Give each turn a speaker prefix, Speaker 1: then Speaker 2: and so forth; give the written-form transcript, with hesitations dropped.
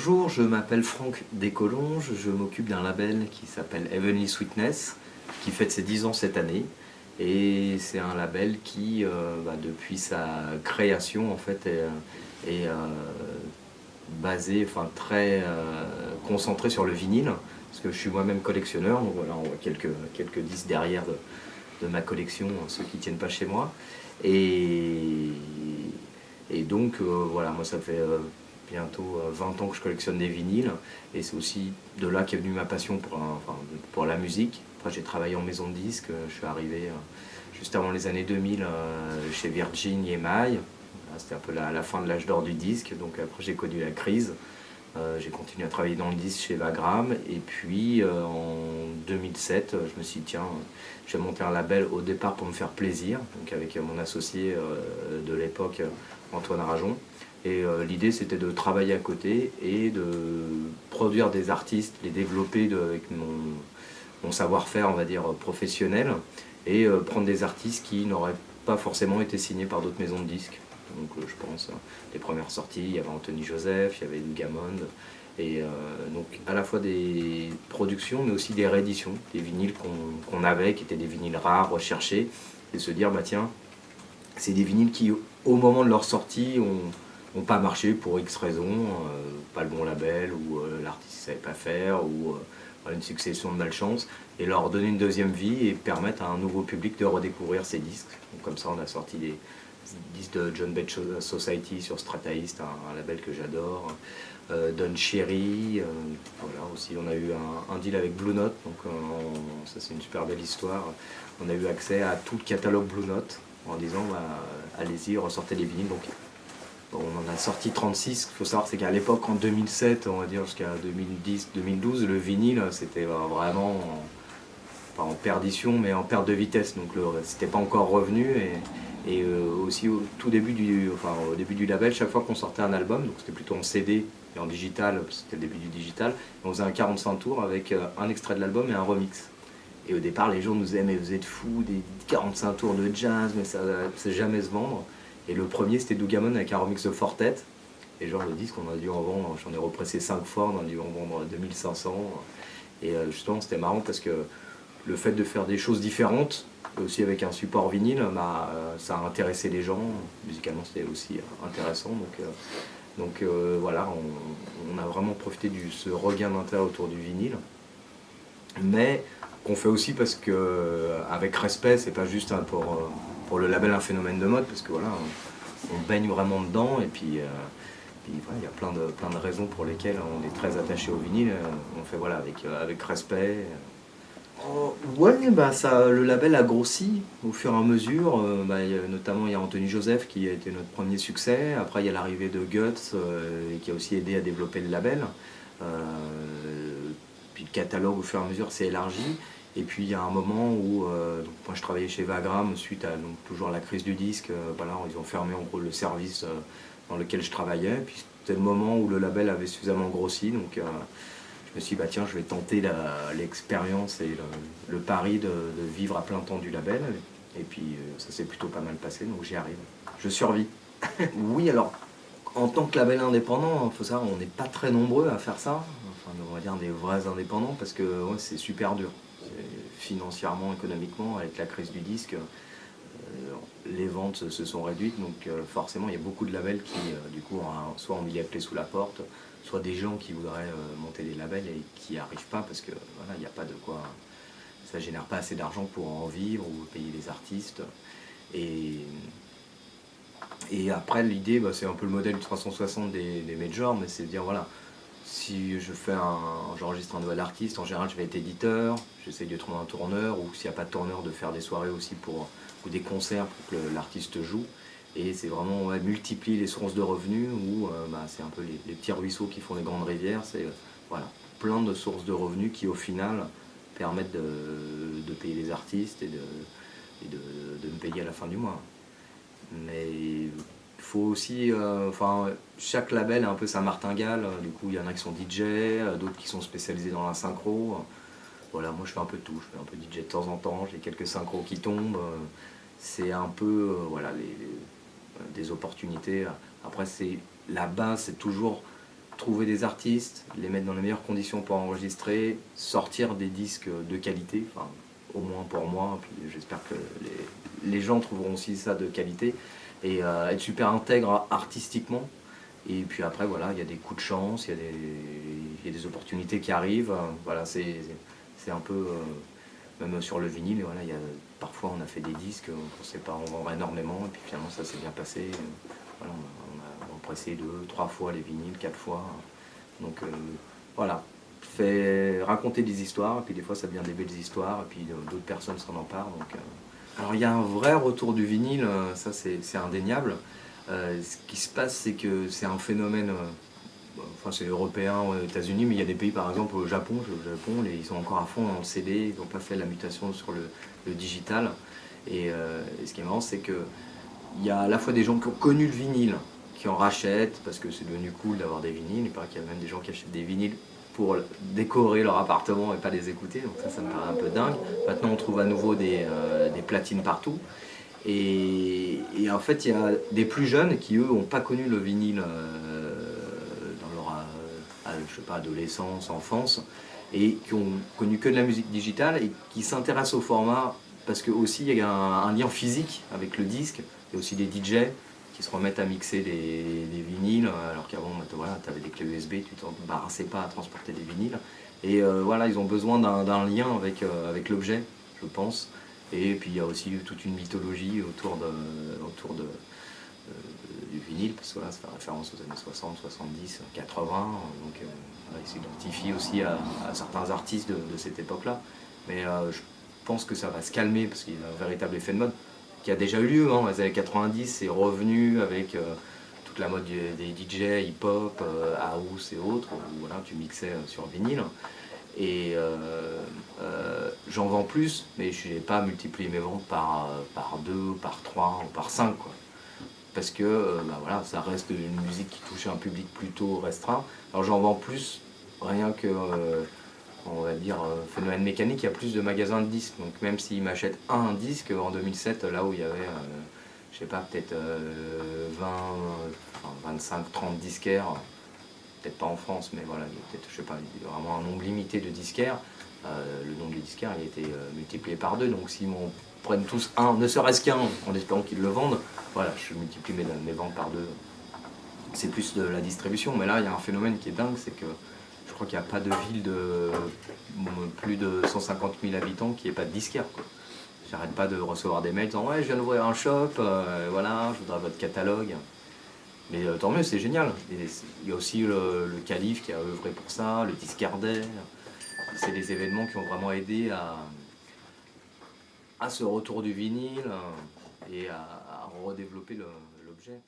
Speaker 1: Bonjour, je m'appelle Franck Descolonges, je m'occupe d'un label qui s'appelle Heavenly Sweetness, qui fête ses 10 ans cette année. Et c'est un label qui, depuis sa création, en fait, est basé, enfin très concentré sur le vinyle, parce que je suis moi-même collectionneur, donc voilà, on voit quelques disques derrière de ma collection, ceux qui ne tiennent pas chez moi. Et, et donc, voilà, moi ça fait bientôt 20 ans que je collectionne des vinyles, et c'est aussi de là qu'est venue ma passion pour la musique. Après, j'ai travaillé en maison de disques, je suis arrivé juste avant les années 2000 chez Virgin EMI. C'était un peu la fin de l'âge d'or du disque, donc après j'ai connu la crise. J'ai continué à travailler dans le disque chez Vagram, et puis en 2007 je me suis dit tiens, je vais monter un label au départ pour me faire plaisir, donc avec mon associé de l'époque Antoine Rajon. Et l'idée c'était de travailler à côté et de produire des artistes, les développer avec mon savoir-faire, on va dire, professionnel, et prendre des artistes qui n'auraient pas forcément été signés par d'autres maisons de disques. Donc je pense, les premières sorties, il y avait Anthony Joseph, il y avait Lou Gamond, et donc à la fois des productions, mais aussi des rééditions, des vinyles qu'on avait, qui étaient des vinyles rares, recherchés, et se dire, bah tiens, c'est des vinyles qui, au moment de leur sortie, ont pas marché pour X raisons, pas le bon label, ou l'artiste ne savait pas faire, ou une succession de malchance, et leur donner une deuxième vie et permettre à un nouveau public de redécouvrir ces disques. Donc, comme ça, on a sorti des disques de John Beth Society sur Strata East, un label que j'adore, Don Cherry, voilà, aussi on a eu un deal avec Blue Note, donc ça c'est une super belle histoire. On a eu accès à tout le catalogue Blue Note en disant bah, allez-y, ressortez les vinyles. Donc bon, on en a sorti 36. Il faut savoir c'est qu'à l'époque, en 2007, on va dire jusqu'à 2010-2012, le vinyle c'était vraiment pas en perdition, mais en perte de vitesse. Donc c'était pas encore revenu. Et aussi au début du label, chaque fois qu'on sortait un album, donc c'était plutôt en CD et en digital, c'était le début du digital, on faisait un 45 tours avec un extrait de l'album et un remix. Et au départ, les gens nous disaient mais vous êtes fous, des 45 tours de jazz, mais ça ne jamais se vendre. Et le premier c'était Lou Gamond avec un remix de Fortet. Et genre le disque, on a dû en vendre, j'en ai repressé 5 fois, on a dû en vendre 2500. Et justement c'était marrant parce que le fait de faire des choses différentes, aussi avec un support vinyle, ça a intéressé les gens. Musicalement c'était aussi intéressant. Donc voilà, on a vraiment profité de ce regain d'intérêt autour du vinyle. Mais qu'on fait aussi parce que, avec respect, c'est pas juste pour le label un phénomène de mode, parce que voilà, on baigne vraiment dedans, et puis voilà, il y a plein de raisons pour lesquelles on est très attaché au vinyle. On fait voilà avec respect. Ouais, le label a grossi au fur et à mesure. Notamment, il y a Anthony Joseph qui a été notre premier succès. Après, il y a l'arrivée de Guts qui a aussi aidé à développer le label. Euh, Puis le catalogue, au fur et à mesure, s'est élargi. Et puis, il y a un moment où donc, moi, je travaillais chez Vagram suite à donc, toujours la crise du disque. Voilà, ils ont fermé en gros le service dans lequel je travaillais. Puis, c'était le moment où le label avait suffisamment grossi. Donc, je me suis dit, bah tiens, je vais tenter l'expérience et le pari de vivre à plein temps du label. Et puis ça s'est plutôt pas mal passé, donc j'y arrive. Je survis. Oui, alors, en tant que label indépendant, il faut savoir, on n'est pas très nombreux à faire ça. Enfin, on va dire des vrais indépendants, parce que ouais, c'est super dur. Financièrement, économiquement, avec la crise du disque, les ventes se sont réduites, donc forcément il y a beaucoup de labels qui du coup soit ont mis la clé sous la porte, soit des gens qui voudraient monter des labels et qui n'y arrivent pas parce que voilà, il n'y a pas de quoi, ça génère pas assez d'argent pour en vivre ou payer les artistes. Et, et après l'idée, c'est un peu le modèle du 360 des majors, mais c'est de dire voilà, si j'enregistre un nouvel artiste, en général je vais être éditeur, j'essaye de trouver un tourneur, ou s'il n'y a pas de tourneur, de faire des soirées aussi ou des concerts pour que l'artiste joue. Et c'est vraiment multiplier les sources de revenus, où c'est un peu les petits ruisseaux qui font les grandes rivières. C'est voilà, plein de sources de revenus qui au final permettent de payer les artistes et de me payer à la fin du mois. Mais il faut aussi, chaque label a un peu sa martingale. Du coup, il y en a qui sont DJ, d'autres qui sont spécialisés dans la synchro. Voilà, moi je fais un peu de tout. Je fais un peu de DJ de temps en temps, j'ai quelques synchros qui tombent. C'est un peu, des opportunités. Après, la base, c'est toujours trouver des artistes, les mettre dans les meilleures conditions pour enregistrer, sortir des disques de qualité, enfin, au moins pour moi, puis j'espère que les gens trouveront aussi ça de qualité, et être super intègre artistiquement. Et puis après, voilà, il y a des coups de chance, il y a des opportunités qui arrivent. Voilà, c'est un peu, même sur le vinyle, voilà, parfois on a fait des disques, on ne pensait pas en vendre énormément, et puis finalement ça s'est bien passé. Voilà, on a pressé 2, 3 fois les vinyles, 4 fois. Donc voilà, raconter des histoires, et puis des fois ça devient des belles histoires, et puis d'autres personnes s'en emparent. Alors il y a un vrai retour du vinyle, ça c'est indéniable. Ce qui se passe, c'est que c'est un phénomène, enfin c'est européen aux États-Unis, mais il y a des pays, par exemple au Japon, ils sont encore à fond dans le CD, ils n'ont pas fait la mutation sur le digital. Et ce qui est marrant, c'est que il y a à la fois des gens qui ont connu le vinyle, qui en rachètent parce que c'est devenu cool d'avoir des vinyles. Il paraît qu'il y a même des gens qui achètent des vinyles pour décorer leur appartement et pas les écouter, donc ça me paraît un peu dingue. Maintenant on trouve à nouveau des platines partout. Et en fait, il y a des plus jeunes qui, eux, n'ont pas connu le vinyle dans leur je sais pas, adolescence, enfance, et qui ont connu que de la musique digitale et qui s'intéressent au format parce que aussi il y a un lien physique avec le disque. Il y a aussi des DJ qui se remettent à mixer des vinyles, alors qu'avant, voilà, tu avais des clés USB, tu t'embarrassais pas à transporter des vinyles. Et voilà, ils ont besoin d'un lien avec l'objet, je pense. Et puis il y a aussi toute une mythologie du vinyle, parce que voilà, ça fait référence aux années 60, 70, 80. Donc voilà, ils s'identifient aussi à certains artistes de cette époque-là. Mais je pense que ça va se calmer, parce qu'il y a un véritable effet de mode qui a déjà eu lieu. Dans les années 90, c'est revenu avec toute la mode des DJ, hip-hop, house et autres, où voilà, tu mixais sur vinyle. Et j'en vends plus, mais je n'ai pas multiplié mes ventes par 2, par 3 ou par 5, quoi. Parce que bah voilà, ça reste une musique qui touche un public plutôt restreint. Alors j'en vends plus, rien que, on va dire, phénomène mécanique, il y a plus de magasins de disques. Donc même s'ils m'achètent un disque en 2007, là où il y avait, je sais pas, peut-être 20, 25, 30 disquaires, peut-être pas en France, mais voilà, il y a peut-être, je sais pas, il y a vraiment un nombre limité de disquaires. Le nombre de disquaires il a été multiplié par 2, donc s'ils m'en prennent tous un, ne serait-ce qu'un, en espérant qu'ils le vendent, voilà, je multiplie mes ventes par 2. C'est plus de la distribution, mais là il y a un phénomène qui est dingue, c'est que je crois qu'il n'y a pas de ville de plus de 150 000 habitants qui n'ait pas de disquaire, quoi. J'arrête pas de recevoir des mails disant ouais, je viens d'ouvrir un shop, voilà, je voudrais votre catalogue. Mais tant mieux, c'est génial. Et il y a aussi le Calife qui a œuvré pour ça, le Discardaire. C'est des événements qui ont vraiment aidé à ce retour du vinyle et à redévelopper l'objet.